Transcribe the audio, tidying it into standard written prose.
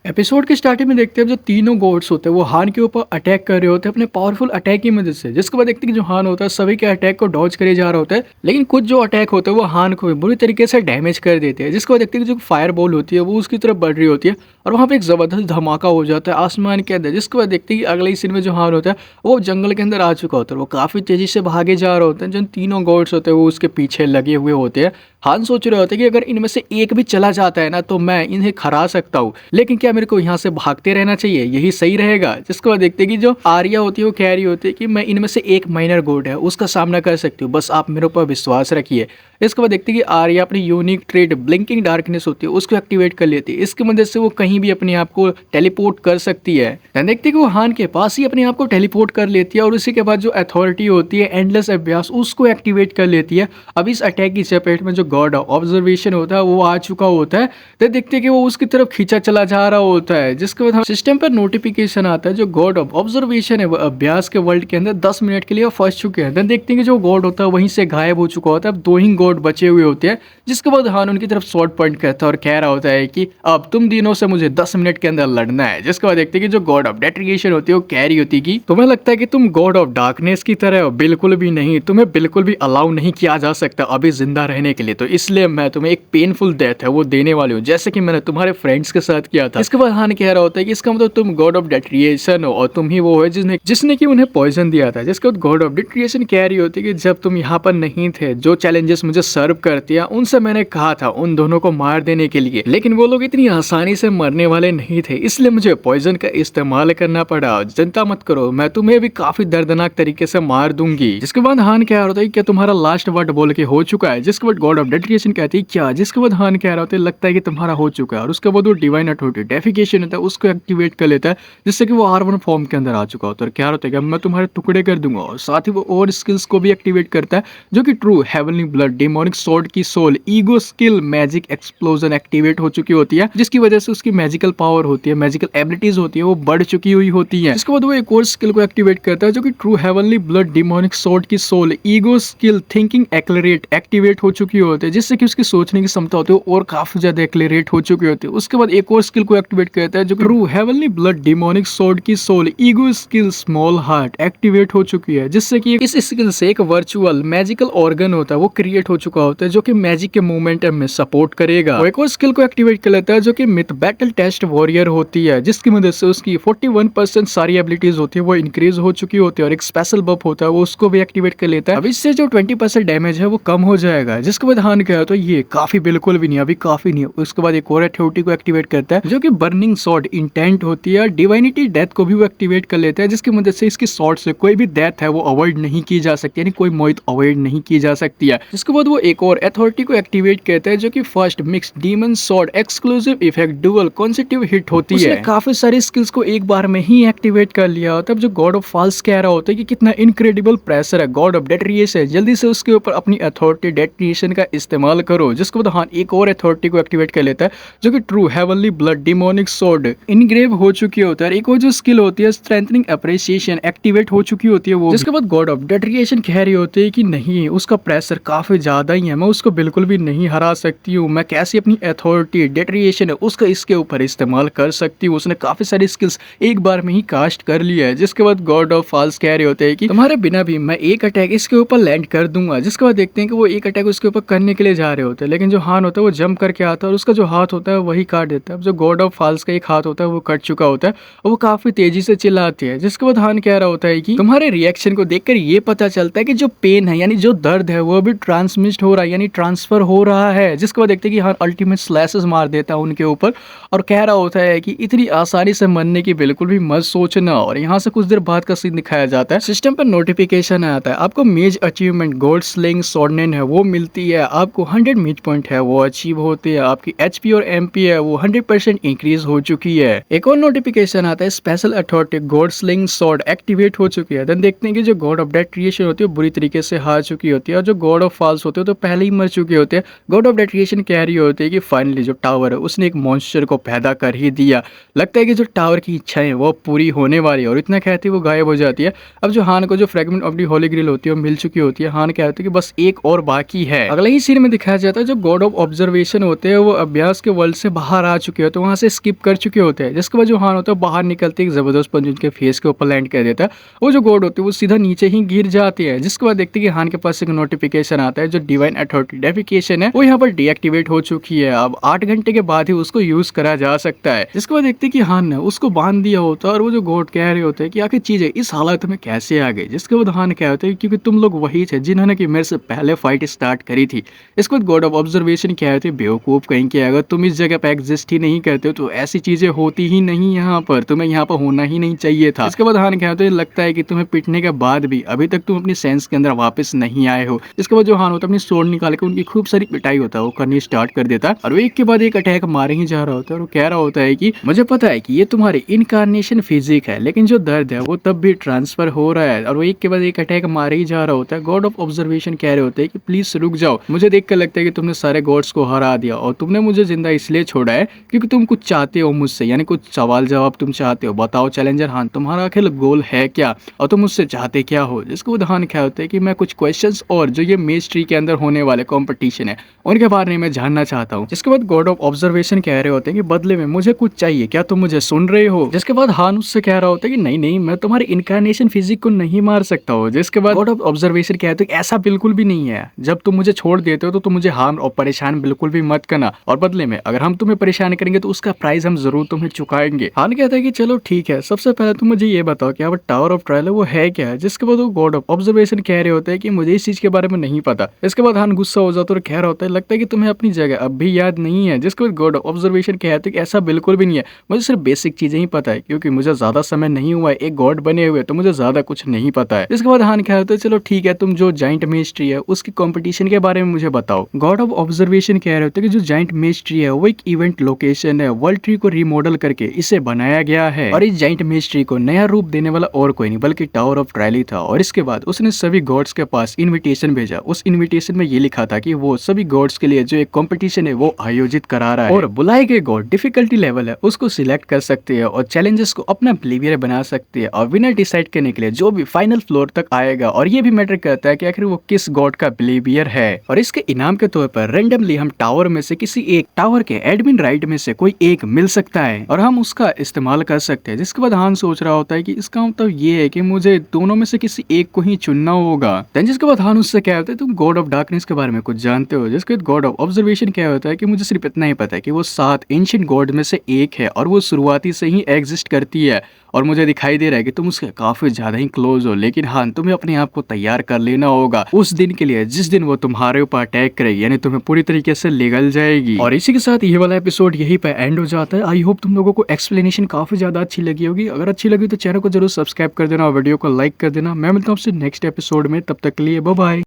Episode के starting में देखते हैं जो तीनों गॉड्स होते हैं वो हान के ऊपर अटैक कर रहे होते हैं अपने पावरफुल अटैक की मदद से। जिसके बाद देखते हैं कि जो हान होता है सभी के अटैक को डॉज करे जा रहा होता है, लेकिन कुछ जो अटैक होते हैं वो हान को भी बुरी तरीके से डैमेज कर देते हैं। जिसके बाद देखते हैं कि जो फायर बॉल होती है वो उसकी तरफ बढ़ रही होती है और वहाँ पे एक जबरदस्त धमाका हो जाता है आसमान के अंदर। जिसके बाद देखते हैं कि अगले ही सीन में जो हान होता है वो जंगल के अंदर आ चुका होता है, वो काफी तेजी से भागे जा रहे होते हैं। जो तीनों गॉड्स होते हैं वो उसके पीछे लगे हुए होते हैं। हान सोच रहे होते हैं कि अगर इनमें से एक भी चला जाता है ना तो मैं इन्हें हरा सकता हूँ, लेकिन क्या मेरे को यहाँ से भागते रहना चाहिए, यही सही रहेगा। जिसके बाद देखते हैं कि जो आर्या होती है वो कह रही होती है कि मैं इनमें से एक माइनर गॉड है उसका सामना कर सकती हूँ, बस आप मेरे ऊपर विश्वास रखिए। इसके बाद देखते हैं कि आर्या अपनी यूनिक ट्रेड ब्लिंकिंग डार्कनेस होती है उसको एक्टिवेट कर लेती है। इसकी मदद से वो कहीं भी अपने आप को टेलीपोर्ट कर सकती है। देखते हैं कि वो हान के पास ही अपने आप को टेलीपोर्ट कर लेती है और उसी के बाद जो अथॉरिटी होती है एंडलेस अभ्यास उसको एक्टिवेट कर लेती है। अब इस अटैक की चपेट में जो गॉड ऑब्जर्वेशन होता है वो आ चुका होता है। तो देखते हैं कि वो उसकी तरफ खींचा चला जा रहा होता है। जिसके बाद सिस्टम पर नोटिफिकेशन आता है जो गॉड ऑफ ऑब्जर्वेशन है वो अभ्यास के वर्ल्ड के अंदर 10 मिनट के लिए फंस चुके हैं। देन देखते हैं कि जो गॉड होता है वहीं से गायब हो चुका होता है, अब दो ही गॉड बचे हुए होते हैं। जिसके बाद हान उनकी तरफ शॉर्ट पॉइंट करता है और कह रहा होता है कि अब तुम दिनों से मुझे 10 मिनट के अंदर लड़ना है। जिसके बाद देखते हैं कि जो गॉड ऑफ डेट्रिएशन होती है वो कह रही होती है कि तुम्हें लगता है कि तुम गॉड ऑफ डार्कनेस की तरह हो, बिल्कुल भी नहीं, तुम्हें बिल्कुल भी अलाउ नहीं किया जा सकता अभी जिंदा रहने के लिए, तो इसलिए मैं तुम्हें एक पेनफुल डेथ है वो देने वाली हूँ, जैसे कि मैंने तुम्हारे फ्रेंड्स के साथ किया था। इसके बाद हान कह रहा होता है कि इसका मतलब तुम गॉड ऑफ डेट्रिएशन हो और तुम ही वो है जिसने जिसने कि उन्हें पॉइजन दिया था। जिसके बाद गॉड ऑफ डेट्रिएशन कह रही होती है कि जब तुम यहाँ पर नहीं थे, जो चैलेंजेस मुझे सर्व करती है उनसे मैंने कहा था उन दोनों को मार देने के लिए, लेकिन वो लोग इतनी आसानी से मरने वाले नहीं थे, इसलिए मुझे पॉइजन का इस्तेमाल करना पड़ा। चिंता मत करो, मैं तुम्हें भी काफी दर्दनाक तरीके से मार दूंगी। जिसके बाद हान कह रहा होता है क्या तुम्हारा लास्ट वर्ड बोल के हो चुका है। जिसके बाद गॉड ऑफ डेट्रिएशन कहती है क्या। जिसके बाद हान कह रहा होता है लगता है कि तुम्हारा हो चुका है, और उसके बाद वो डिवाइन अथॉरिटी डेफिकेशन होता है उसको एक्टिवेट कर लेता है, जिससे कि वो R1 फॉर्म के अंदर आ चुका होता है। क्या होता है कि मैं तुम्हारे टुकड़े कर दूंगा, और साथ ही वो और स्किल्स को भी एक्टिवेट करता है जो कि true heavenly blood demonic sword की soul ego skill magic explosion activate हो चुकी होती है, जिसकी वजह से उसकी मैजिकल पावर होती है, मैजिकल एबिलिटीज होती है वो बढ़ चुकी हुई होती है। इसके बाद वो एक और स्किल को एक्टिवेट करता है जो कि true heavenly blood demonic sword की soul ego skill thinking accelerate activate हो चुकी होती है, जिससे कि उसकी सोचने की क्षमता होती है और काफी ज्यादा एक्लेरेट हो चुकी होती है। उसके बाद एक और स्किल को एक्टिवेट करता है जो true heavenly blood demonic sword की soul ego skill small heart activate हो चुकी है, जिससे कि इस स्किल से एक वर्चुअल मैजिकल ऑर्गन होता है वो क्रिएट हो चुका होता है जो कि मैजिक के मोमेंटम में सपोर्ट करेगा। वो एक और स्किल को एक्टिवेट कर लेता है जो कि मिथ बैटल टेस्ट वॉरियर होती है, जिसकी मदद से उसकी 41% सारी एबिलिटीज होती है वो इंक्रीज हो चुकी होती है, और एक स्पेशल बफ होता है वो उसको भी एक्टिवेट कर लेता है। अब इससे जो 20% डैमेज है वो कम हो जाएगा। जिसके बाद हान कहा तो ये काफी बिल्कुल भी नहीं, अभी काफी नहीं। उसके बाद एक और अथॉरिटी को एक्टिवेट करता है जो कि बर्निंग सॉर्ड इंटेंट होती है, डिवाइनिटी डेथ को भी वो एक्टिवेट कर लेता है, जिसकी मदद से इसकी सॉर्ड से कोई भी डेथ है वो अवॉइड नहीं की जा सकती, यानी कोई मौत अवॉइड नहीं की जा सकती है। जिसके बाद वो एक और अथॉरिटी को एक्टिवेट करता है जो कि first mix demon sword exclusive effect dual consecutive hit होती है। उसने काफी सारी स्किल्स को एक बार में ही एक्टिवेट कर लिया। तब जो गॉड ऑफ फॉल्स कह रहा होता है कि कितना इनक्रेडिबल प्रेशर है, गॉड ऑफ डेट्रिएशन है, जल्दी से उसके ऊपर अपनी अथॉरिटी डेट्रिएशन का इस्तेमाल करो। जिसके बाद हान एक और अथॉरिटी को एक्टिवेट कर लेता है जो कि true heavenly blood demonic sword engrave हो चुकी होती है, और एक और जो स्किल होती है स्ट्रेंथनिंग अप्रिसिएशन एक्टिवेट हो चुकी होती है वो। जिसके बाद गॉड ऑफ डेट्रिएशन कह रही होती है कि नहीं, उसका प्रेशर काफी ज्यादा ही है, मैं उसको बिल्कुल भी नहीं हरा सकती हूँ, मैं कैसे अपनी अथॉरिटी डेट्रिएशन है उसका इसके ऊपर इस्तेमाल कर सकती हूँ। उसने काफी सारी स्किल्स एक बार में ही कास्ट कर लिया है। जिसके बाद गॉड ऑफ फॉल्स कह रहे होते हैं कि तुम्हारे बिना भी मैं एक अटैक इसके ऊपर लैंड कर दूंगा। जिसके बाद देखते हैं कि वो एक अटैक उसके ऊपर करने के लिए जा रहे होते हैं, लेकिन जो हान होता है वो जंप करके आता है और उसका जो हाथ होता है वही काट देता है। अब जो गॉड ऑफ फॉल्स का एक हाथ होता है वो कट चुका होता है और वो काफी तेजी से चिल्लाती है। जिसके बाद हान कह रहा होता है कि तुम्हारे रिएक्शन को देखकर ये पता चलता है कि जो पेन है यानी जो दर्द है वो भी ट्रांसमिट हो रहा है, यानी ट्रांसफर हो रहा है। जिसके बाद देखते हैं कि हान अल्टीमेट स्लैशेस मार देता है उनके ऊपर और कह रहा होता है कि इतनी आसानी से मरने की बिल्कुल भी मत सोचना। और यहाँ से कुछ देर बाद का सीन दिखाया जाता है। सिस्टम पर नोटिफिकेशन आता है, आपको मेज अचीवमेंट गोल्ड स्लिंग सॉर्डनेन है वो मिलती है, आपको 100 मेज पॉइंट है वो अचीव होती है, आपकी HP और MP है वो 100% इंक्रीज हो चुकी है। एक और नोटिफिकेशन आता है special authority God sling sword activate हो चुकी है। देन देखते हैं कि जो गॉड ऑफ डेट्रिएशन होती है बुरी तरीके से हार चुकी होती है, और जो गॉड ऑफ फॉल्स होते हैं तो पहले ही मर चुके होते हैं। गॉड ऑफ डेट्रिएशन कह रही होती है कि फाइनली जो टावर है उसने एक मॉन्स्टर को पैदा कर ही दिया, लगता है कि जो टावर की इच्छाएं वो पूरी होने वाली है, और इतना कहती है वो गायब हो जाती है। अब जो हान को जो fragment of the holy grail होती है वो मिल चुकी होती है। हान कहते हैं कि बस एक और बाकी है। अगले ही सीन में दिखाया जाता है जो गॉड ऑफ ऑब्जर्वेशन होते हैं वो अभ्यास के वर्ल्ड से बाहर आ चुके होते हैं, वहां से स्किप कर चुके होते हैं, जिसके बाद जो हान होता है बाहर निकलते एक जबरदस्त पंच उनके फेस के ऊपर लैंड कर देता है। वो जो गॉड होती है वो सीधा नीचे ही गिर जाती है, जिसके बाद देखते हैं कि हान के पास एक नोटिफिकेशन आता है, जो डिवाइन अथॉरिटी डेफिकेशन है वो यहाँ पर डीएक्टिवेट हो चुकी है। अब 8 घंटे के बाद ही उसको यूज करा जा सकता है। जिसके बाद देखते हैं कि हान ने उसको बांध दिया होता है और वो जो गॉड कह रहे होते हैं कि आखिर चीजें इस हालत में कैसे आ गई। जिसके बाद हान क्या होता है क्योंकि तुम लोग वही थे जिन्होंने कि मेरे से पहले फाइट स्टार्ट करी थी। इसके बाद गॉड ऑफ ऑब्जर्वेशन क्या होती है, बेवकूफ कहीं के अगर तुम इस जगह पे एग्जिस्ट ही नहीं करते हो तो ऐसी चीजें होती ही नहीं, यहाँ पर तुम्हें यहाँ पर होना ही नहीं चाहिए था। इसके बाद हान क्या होता है लगता है कि तुम्हें पिटने के बाद भी अभी तक तुम अपनी सेंस के अंदर वापस नहीं आए हो। इसके बाद जो हान होता है अपनी स्वॉर्ड निकाल के उनकी खूब सारी पिटाई होता है वो करनी स्टार्ट कर देता है और वो एक के बाद एक अटैक मारे ही जा रहा होता है और वो कह रहा होता है कि मुझे पता है कि ये तुम्हारी इनकारनेशन फिजिक है, लेकिन जो दर्द है वो तब भी ट्रांसफर हो रहा है। और वो एक के बाद एक अटैक मारे ही जा रहा होता है। गॉड ऑफ ऑब्जर्वेशन कह रहे होते हैं कि प्लीज रुक जाओ, मुझे देख कर लगता है कि तुमने सारे गॉड्स को हरा दिया और तुमने मुझे जिंदा इसलिए छोड़ा है क्योंकि तुम कुछ चाहते हो मुझसे, यानी कुछ सवाल जवाब तुम चाहते हो। बताओ चैलेंजर हान, तुम्हारा आखिर गोल है क्या और तुम मुझसे चाहते क्या हो। जिसको उदाहरण क्या होता है कि मैं कुछ क्वेश्चंस और जो ये मेज ट्री के अंदर होने वाले कंपटीशन है उनके बारे में जानना चाहता हूँ। जिसके बाद गॉड ऑफ ऑब्जर्वेशन कह रहे होते हैं कि बदले में मुझे कुछ चाहिए, क्या तुम मुझे सुन रहे हो। जिसके बाद हान उससे कह रहा होता है कि नहीं नहीं, मैं तुम्हारी इनकारनेशन फिजिक को नहीं मार सकता हूँ। जिसके बाद गॉड ऑफ ऑब्जर्वेशन कहते हैं कि ऐसा बिल्कुल भी नहीं है, जब तुम मुझे छोड़ देते हो तो तुम मुझे हार्म और परेशान बिल्कुल भी मत करना, और बदले में अगर हम तुम्हें परेशान करेंगे तो उसका प्राइस हम जरूर तुम्हें चुकाएंगे। हान कहता है कि चलो ठीक है, सबसे पहले तुम मुझे ये बताओ कि यहाँ टावर ऑफ ट्रायल है वो है क्या है। जिसके बाद वो गॉड ऑफ ऑब्जर्वेशन कह रहे होते हैं कि मुझे इस चीज के बारे में नहीं पता। इसके बाद हान गुस्सा हो जाता है और कह रहा होता है लगता है कि तुम्हें अपनी जगह अब भी याद नहीं है। जिसके बाद गॉड ऑफ ऑब्जर्वेशन कहते हैं कि ऐसा बिल्कुल भी नहीं है, मुझे सिर्फ बेसिक चीजें ही पता है क्योंकि मुझे ज्यादा समय नहीं हुआ है एक गॉड बने हुए, तो मुझे ज्यादा कुछ नहीं पता है। इसके बाद हान कह रहे चलो ठीक है, तुम जो जाइंट मेज ट्री है उसकी कंपटीशन के बारे में मुझे बताओ। गॉड ऑफ ऑब्जर्वेशन कह रहे होते हैं कि जो जाइंट मेज ट्री है वो एक इवेंट लोकेशन है, वर्ल्ड ट्री को रिमॉडल करके इसे बनाया गया है और इस जाइंट मेज ट्री को नया रूप देने वाला और कोई नहीं बल्कि टावर ऑफ ट्रायल था। और इसके बाद उसने सभी गॉड्स के पास इनविटेशन भेजा। उस इनविटेशन में ये लिखा था कि वो सभी गॉड्स के लिए जो एक कंपटीशन है वो आयोजित करा रहा है और बुलाए गए गॉड डिफिकल्टी लेवल है उसको सिलेक्ट कर सकते हैं और चैलेंजेस को अपना बिलीवियर बना सकते हैं और विनर डिसाइड करने के लिए जो भी फाइनल फ्लोर तक आएगा, और ये भी मैटर करता है कि आखिर वो किस गॉड का बिलीवियर है। और इसके इनाम के तौर पर रेंडमली हम टावर में से किसी एक टावर के एडमिन राइट में से कोई एक मिल सकता है और हम उसका इस्तेमाल कर सकते हैं। जिसके बाद हान सोच रहा होता है कि इसका मतलब ये है कि मुझे दोनों में से किसी एक को ही चुनना होगा। जिसके बाद हान उससे क्या होता है तुम गॉड ऑफ डार्कनेस के बारे में कुछ जानते हो। जिसके बाद गॉड ऑफ ऑब्जर्वेशन क्या होता है कि मुझे सिर्फ इतना ही पता है कि वो 7 एंशिएंट गॉड में से एक है और वो शुरुआती से ही एग्जिस्ट करती है और मुझे दिखाई दे रहा है कि तुम उसके काफी ज्यादा ही क्लोज हो। लेकिन हाँ, तुम्हें अपने आप को तैयार कर लेना होगा उस दिन के लिए जिस दिन वो तुम्हारे ऊपर अटैक करेगी, यानी तुम्हें पूरी तरीके से निगल जाएगी। और इसी के साथ ये वाला एपिसोड यही पे एंड हो जाता है। आई होप तुम लोगों को एक्सप्लेनेशन काफी ज्यादा अच्छी लगी होगी। अगर अच्छी लगी तो चैनल को जरूर सब्सक्राइब कर देना और वीडियो को लाइक कर देना। मैं मिलता हूँ आपसे नेक्स्ट एपिसोड में, तब तक के लिए बाय बाय।